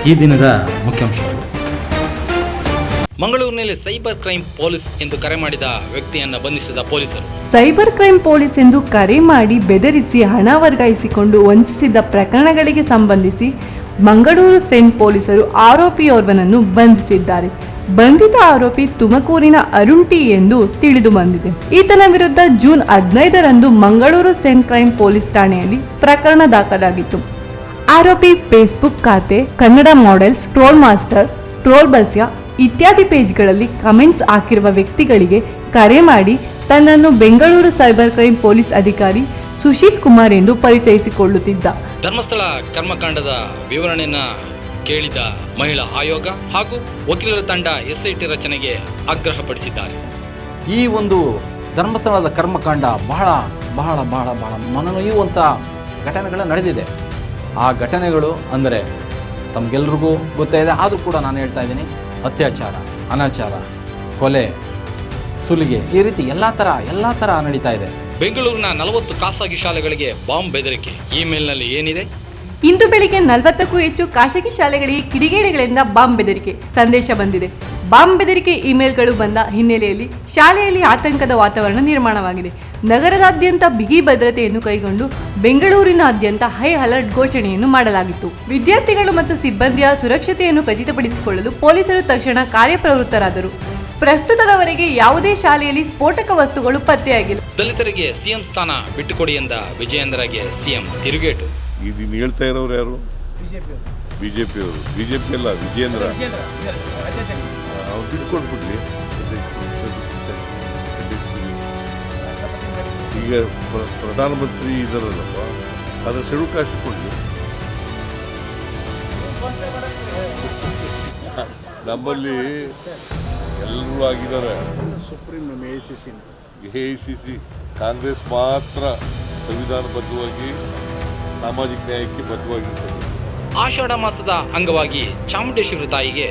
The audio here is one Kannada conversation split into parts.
ಈ ದಿನದ ಮುಖ್ಯಾಂಶಗಳು. ಮಂಗಳೂರಿನಲ್ಲಿ ಸೈಬರ್ ಕ್ರೈಮ್ ಪೊಲೀಸ್ ಎಂದು ಕರೆ ಮಾಡಿದ ವ್ಯಕ್ತಿಯನ್ನು ಬಂಧಿಸಿದ ಪೊಲೀಸರು. ಸೈಬರ್ ಕ್ರೈಮ್ ಪೊಲೀಸ್ ಎಂದು ಕರೆ ಮಾಡಿ ಬೆದರಿಸಿ ಹಣ ವರ್ಗಾಯಿಸಿಕೊಂಡು ವಂಚಿಸಿದ ಪ್ರಕರಣಗಳಿಗೆ ಸಂಬಂಧಿಸಿ ಮಂಗಳೂರು ಸೆಂಟ್ ಪೊಲೀಸರು ಆರೋಪಿಯೋರ್ವನನ್ನು ಬಂಧಿಸಿದ್ದಾರೆ. ಬಂಧಿತ ಆರೋಪಿ ತುಮಕೂರಿನ ಅರುಣ್ ಟಿ ಎಂದು ತಿಳಿದು ಬಂದಿದೆ. ಈತನ ವಿರುದ್ಧ ಜೂನ್ 15ರಂದು ಮಂಗಳೂರು ಸೆಂಟ್ ಕ್ರೈಮ್ ಪೊಲೀಸ್ ಠಾಣೆಯಲ್ಲಿ ಪ್ರಕರಣ ದಾಖಲಾಗಿತ್ತು. ಆರೋಪಿ ಫೇಸ್ಬುಕ್ ಖಾತೆ, Kannada models, troll master, troll Basya ಇತ್ಯಾದಿ ಪೇಜ್ಗಳಲ್ಲಿ ಕಮೆಂಟ್ಸ್ ಹಾಕಿರುವ ವ್ಯಕ್ತಿಗಳಿಗೆ ಕರೆ ಮಾಡಿ ತನ್ನನ್ನು ಬೆಂಗಳೂರು ಸೈಬರ್ ಕ್ರೈಮ್ ಪೊಲೀಸ್ ಅಧಿಕಾರಿ ಸುಶೀಲ್ ಕುಮಾರ್ ಎಂದು ಪರಿಚಯಿಸಿಕೊಳ್ಳುತ್ತಿದ್ದ. ಧರ್ಮಸ್ಥಳ ಕರ್ಮಕಾಂಡದ ವಿವರಣೆಯನ್ನ ಕೇಳಿದ ಮಹಿಳಾ ಆಯೋಗ ಹಾಗೂ ವಕೀಲರ ತಂಡ SIT ರಚನೆಗೆ ಆಗ್ರಹಪಡಿಸಿದ್ದಾರೆ. ಈ ಒಂದು ಧರ್ಮಸ್ಥಳದ ಕರ್ಮಕಾಂಡ ಬಹಳ ಬಹಳ ಬಹಳ ಬಹಳ ಮನನೊಯ್ಯುವಂಥ ಘಟನೆಗಳು ನಡೆದಿದೆ. ಆ ಘಟನೆಗಳು ಅಂದರೆ ತಮಗೆಲ್ರಿಗೂ ಗೊತ್ತಾಯಿದೆ. ಆದರೂ ಕೂಡ ನಾನು ಹೇಳ್ತಾ ಇದ್ದೀನಿ, ಅತ್ಯಾಚಾರ, ಅನಾಚಾರ, ಕೊಲೆ, ಸುಲಿಗೆ, ಈ ರೀತಿ ಎಲ್ಲ ಥರ ನಡೀತಾ ಇದೆ. ಬೆಂಗಳೂರಿನ 40 ಖಾಸಗಿ ಶಾಲೆಗಳಿಗೆ ಬಾಂಬ್ ಬೆದರಿಕೆ. ಇಮೇಲ್ನಲ್ಲಿ ಏನಿದೆ? ಇಂದು ಬೆಳಿಗ್ಗೆ 40ಕ್ಕೂ ಹೆಚ್ಚು ಖಾಸಗಿ ಶಾಲೆಗಳಿಗೆ ಕಿಡಿಗೇಡಿಗಳಿಂದ ಬಾಂಬ್ ಬೆದರಿಕೆ ಸಂದೇಶ ಬಂದಿದೆ. ಬಾಂಬ್ ಬೆದರಿಕೆ ಇಮೇಲ್ಗಳು ಬಂದ ಹಿನ್ನೆಲೆಯಲ್ಲಿ ಶಾಲೆಯಲ್ಲಿ ಆತಂಕದ ವಾತಾವರಣ ನಿರ್ಮಾಣವಾಗಿದೆ. ನಗರದಾದ್ಯಂತ ಬಿಗಿ ಭದ್ರತೆಯನ್ನು ಕೈಗೊಂಡು ಬೆಂಗಳೂರಿನಾದ್ಯಂತ ಹೈ ಅಲರ್ಟ್ ಘೋಷಣೆಯನ್ನು ಮಾಡಲಾಗಿತ್ತು. ವಿದ್ಯಾರ್ಥಿಗಳು ಮತ್ತು ಸಿಬ್ಬಂದಿಯ ಸುರಕ್ಷತೆಯನ್ನು ಖಚಿತಪಡಿಸಿಕೊಳ್ಳಲು ಪೊಲೀಸರು ತಕ್ಷಣ ಕಾರ್ಯಪ್ರವೃತ್ತರಾದರು. ಪ್ರಸ್ತುತದವರೆಗೆ ಯಾವುದೇ ಶಾಲೆಯಲ್ಲಿ ಸ್ಫೋಟಕ ವಸ್ತುಗಳು ಪತ್ತೆಯಾಗಿಲ್ಲ. ದಲಿತರಿಗೆ CM ಸ್ಥಾನ ಬಿಟ್ಟುಕೊಡಿ ಎಂದ ವಿಜಯೇಂದ್ರಗೆ CM ತಿರುಗೇಟು. ಇದನ್ನು ಹೇಳ್ತಾ ಇರೋರು ಯಾರು? ಬಿಜೆಪಿಯವರು. ಬಿಜೆಪಿ ಅಲ್ಲ, ವಿಜಯೇಂದ್ರ. ಅವ್ರು ಬಿಟ್ಕೊಟ್ಬಿಡ್ಲಿ. ಈಗ ಪ್ರಧಾನಮಂತ್ರಿ ಇದಾರಲ್ಲಪ್ಪ, ಅದರ ಸೆಡುಕಾಶಿ ಕೊಡ್ಲಿ. ನಮ್ಮಲ್ಲಿ ಎಲ್ಲರೂ ಆಗಿದ್ದಾರೆ. ಸುಪ್ರೀಂ AICC ಕಾಂಗ್ರೆಸ್ ಮಾತ್ರ ಸಂವಿಧಾನಬದ್ಧವಾಗಿ ಸಾಮಾಜಿಕ ನ್ಯಾಯಕ್ಕೆ ಬದ್ಧವಾಗಿರ್ತದೆ. ಆಷಾಢ ಮಾಸದ ಅಂಗವಾಗಿ ಚಾಮುಂಡೇಶ್ವರಿ ತಾಯಿಗೆ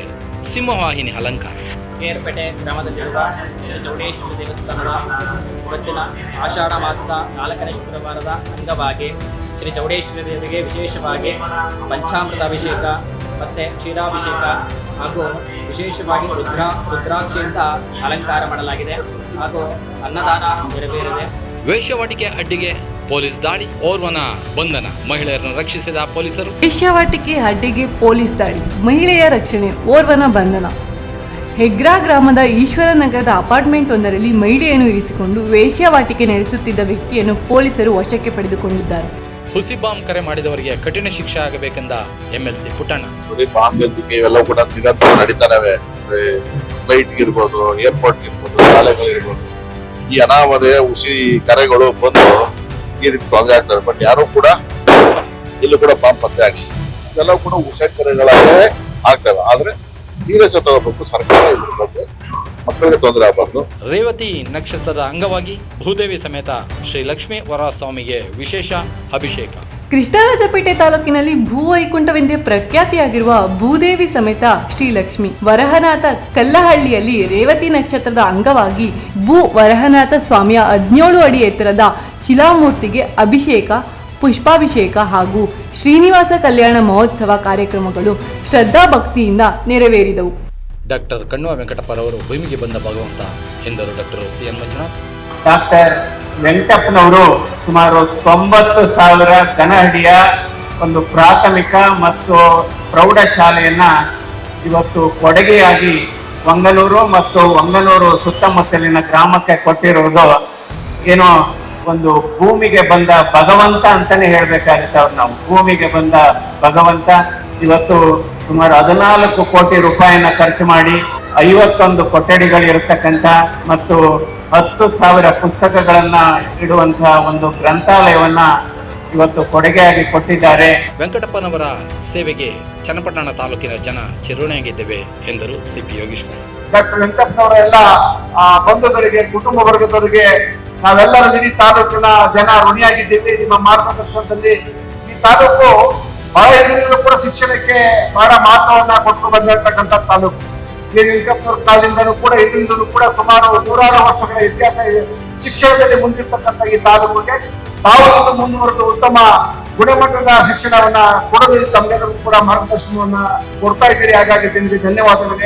ಸಿಂಹವಾಹಿನಿ ಅಲಂಕಾರ. ಕೇರ್ಪೇಟೆ ಗ್ರಾಮದಲ್ಲಿರುವ ಶ್ರೀ ಚೌಡೇಶ್ವರಿ ದೇವಸ್ಥಾನದ ಇವತ್ತಿನ ಆಷಾಢ ಮಾಸದ 4ನೇ ಶುಕ್ರವಾರದ ಅಂಗವಾಗಿ ಶ್ರೀ ಚೌಡೇಶ್ವರಿ ದೇವಿಗೆ ವಿಶೇಷವಾಗಿ ಪಂಚಾಮೃತ ಅಭಿಷೇಕ ಮತ್ತು ಕ್ಷೀರಾಭಿಷೇಕ ಹಾಗೂ ವಿಶೇಷವಾಗಿ ರುದ್ರಾಕ್ಷಿಯಿಂದ ಅಲಂಕಾರ ಮಾಡಲಾಗಿದೆ ಹಾಗೂ ಅನ್ನದಾನ ನೆರವೇರಿದೆ. ವೇಶ್ಯಾವಾಟಿಕೆ ಅಡ್ಡಿಗೆ ಪೊಲೀಸ್ ದಾಳಿ, ಓರ್ವನ ಬಂಧನ. ಮಹಿಳೆಯರನ್ನು ರಕ್ಷಿಸಿದ ಪೊಲೀಸರು. ವೇಶ್ಯಾವಾಟಿಕೆ ಅಡ್ಡಿಗೆ ಪೊಲೀಸ್ ದಾಳಿ, ಮಹಿಳೆಯ ರಕ್ಷಣೆ, ಓರ್ವನ ಬಂಧನ. ಹೆಗ್ರಾ ಗ್ರಾಮದ ಈಶ್ವರನಗರದ ಅಪಾರ್ಟ್ಮೆಂಟ್ ಒಂದರಲ್ಲಿ ಮಹಿಳೆಯನ್ನು ಇರಿಸಿಕೊಂಡು ವೇಶ್ಯಾವಾಟಿಕೆ ನಡೆಸುತ್ತಿದ್ದ ವ್ಯಕ್ತಿಯನ್ನು ಪೊಲೀಸರು ವಶಕ್ಕೆ ಪಡೆದುಕೊಂಡಿದ್ದಾರೆ. ಹುಸಿ ಬಾಂಬ್ ಕರೆ ಮಾಡಿದವರಿಗೆ ಕಠಿಣ ಶಿಕ್ಷೆ ಆಗಬೇಕೆಂದ MLC ಪುಟ್ಟಣ್ಣ. ಬಾಂಬ್ ಇವೆಲ್ಲ ಕೂಡ ನಿರಂತರ ನಡೀತಾನೆ. ಫ್ಲೈಟ್ ಇರ್ಬೋದು, ಏರ್ಪೋರ್ಟ್ ಇರ್ಬೋದು, ಶಾಲೆಗಳಿರ್ಬೋದು, ಈ ಅನಾಮಧೇಯ ಹುಸಿ ಕರೆಗಳು ಬಂದು ಈ ರೀತಿ ತೊಂದರೆ ಆಗ್ತದೆ. ಬಟ್ ಯಾರು ಕೂಡ ಇಲ್ಲೂ ಕೂಡ ಬಾಂಬ್ ಪತ್ತೆ ಆಗಿಲ್ಲ. ಇದೆಲ್ಲ ಕೂಡ ಹುಸಿ ಕರೆಗಳಾಗೇ ಆಗ್ತವೆ. ಆದ್ರೆ ಸೀರಿಯಸ್ ತಗೋಬೇಕು ಸರ್ಕಾರ. ಇದ್ರ ಬಗ್ಗೆ ಮಕ್ಕಳಿಗೆ ತೊಂದರೆ ಆಗಬಾರ್ದು. ರೇವತಿ ನಕ್ಷತ್ರದ ಅಂಗವಾಗಿ ಭೂದೇವಿ ಸಮೇತ ಶ್ರೀ ಲಕ್ಷ್ಮೀ ವರಸ್ವಾಮಿಗೆ ವಿಶೇಷ ಅಭಿಷೇಕ. ಕೃಷ್ಣರಾಜಪೇಟೆ ತಾಲೂಕಿನಲ್ಲಿ ಭೂವೈಕುಂಠವೆಂದೇ ಪ್ರಖ್ಯಾತಿಯಾಗಿರುವ ಭೂದೇವಿ ಸಮೇತ ಶ್ರೀ ಲಕ್ಷ್ಮೀ ವರಹನಾಥ ಕಲ್ಲಹಳ್ಳಿಯಲ್ಲಿ ರೇವತಿ ನಕ್ಷತ್ರದ ಅಂಗವಾಗಿ ಭೂ ವರಹನಾಥ ಸ್ವಾಮಿಯ 17 ಅಡಿ ಎತ್ತರದ ಶಿಲಾಮೂರ್ತಿಗೆ ಅಭಿಷೇಕ, ಪುಷ್ಪಾಭಿಷೇಕ ಹಾಗೂ ಶ್ರೀನಿವಾಸ ಕಲ್ಯಾಣ ಮಹೋತ್ಸವ ಕಾರ್ಯಕ್ರಮಗಳು ಶ್ರದ್ಧಾ ಭಕ್ತಿಯಿಂದ ನೆರವೇರಿದವು. ಡಾಕ್ಟರ್ ಕಣ್ಣುವ ವೆಂಕಟಪ್ಪರವರು ಭೂಮಿಗೆ ಬಂದ ಭಗವಂತ ಎಂದರು ಡಾಕ್ಟರ್ CN ಮಂಜುನಾಥ್. ಡಾಕ್ಟರ್ ವೆಂಕಟಪ್ಪನವರು ಸುಮಾರು 90,000 ಘನಅಡಿಯ ಒಂದು ಪ್ರಾಥಮಿಕ ಮತ್ತು ಪ್ರೌಢಶಾಲೆಯನ್ನ ಇವತ್ತು ಕೊಡುಗೆಯಾಗಿ ವಂಗನೂರು ಮತ್ತು ವಂಗನೂರು ಸುತ್ತಮುತ್ತಲಿನ ಗ್ರಾಮಕ್ಕೆ ಕೊಟ್ಟಿರುವುದು ಏನೋ ಒಂದು ಭೂಮಿಗೆ ಬಂದ ಭಗವಂತ ಅಂತಾನೆ ಹೇಳ್ಬೇಕಾಗುತ್ತೆ. ಅವ್ರು ನಾವು ಭೂಮಿಗೆ ಬಂದ ಭಗವಂತ ಇವತ್ತು ಸುಮಾರು 14 ಕೋಟಿ ರೂಪಾಯಿನ ಖರ್ಚು ಮಾಡಿ 51 ಕೊಠಡಿಗಳಿರತಕ್ಕಂಥ ಮತ್ತು 10,000 ಪುಸ್ತಕಗಳನ್ನ ಇಡುವಂತಹ ಒಂದು ಗ್ರಂಥಾಲಯವನ್ನ ಇವತ್ತು ಕೊಡುಗೆಯಾಗಿ ಕೊಟ್ಟಿದ್ದಾರೆ. ವೆಂಕಟಪ್ಪನವರ ಸೇವೆಗೆ ಚನ್ನಪಟ್ಟಣ ತಾಲೂಕಿನ ಜನ ಚಿರೋಣಿಯಾಗಿದ್ದೇವೆ ಎಂದರು CP ಯೋಗೀಶ್ವರ್. ಡಾಕ್ಟರ್ ವೆಂಕಟಪ್ಪನವರ ಎಲ್ಲ ಬಂಧುಗಳಿಗೆ, ಕುಟುಂಬ ವರ್ಗದವರಿಗೆ ನಾವೆಲ್ಲರೂ ಇಡೀ ತಾಲೂಕಿನ ಜನ ಋಣಿಯಾಗಿದ್ದೀವಿ. ನಿಮ್ಮ ಮಾರ್ಗದರ್ಶನದಲ್ಲಿ ಈ ತಾಲೂಕು ಬಹಳ ದಿನಗಳು ಕೂಡ ಶಿಕ್ಷಣಕ್ಕೆ ಬಹಳ ಮಹತ್ವವನ್ನ ಕೊಟ್ಟು ಬಂದಿರತಕ್ಕಂಥ ತಾಲೂಕು. ವೆಂಕಟಪ್ಪನವರ ಕಾಲದಿಂದಲೂ ಕೂಡ ಇದರಿಂದಲೂ ಕೂಡ ಸುಮಾರು 100 ವರ್ಷಗಳ ಇತಿಹಾಸ ಶಿಕ್ಷಣದಲ್ಲಿ ಮುಂದಿರ್ತಕ್ಕಂಥ ಈ ತಾಲೂಕಿಗೆ ತಾವು ಮುಂದುವರೆದು ಉತ್ತಮ ಗುಣಮಟ್ಟದ ಶಿಕ್ಷಣವನ್ನ ಕೊಡೋದ್ರಲ್ಲಿ ತಮ್ಮೆಲ್ಲರಿಗೂ ಕೂಡ ಮಾರ್ಗದರ್ಶನವನ್ನ ಕೊಡ್ತಾ ಇದ್ದೀರಿ. ಹಾಗಾಗಿ ನಿಮಗೆ ಧನ್ಯವಾದಗಳು.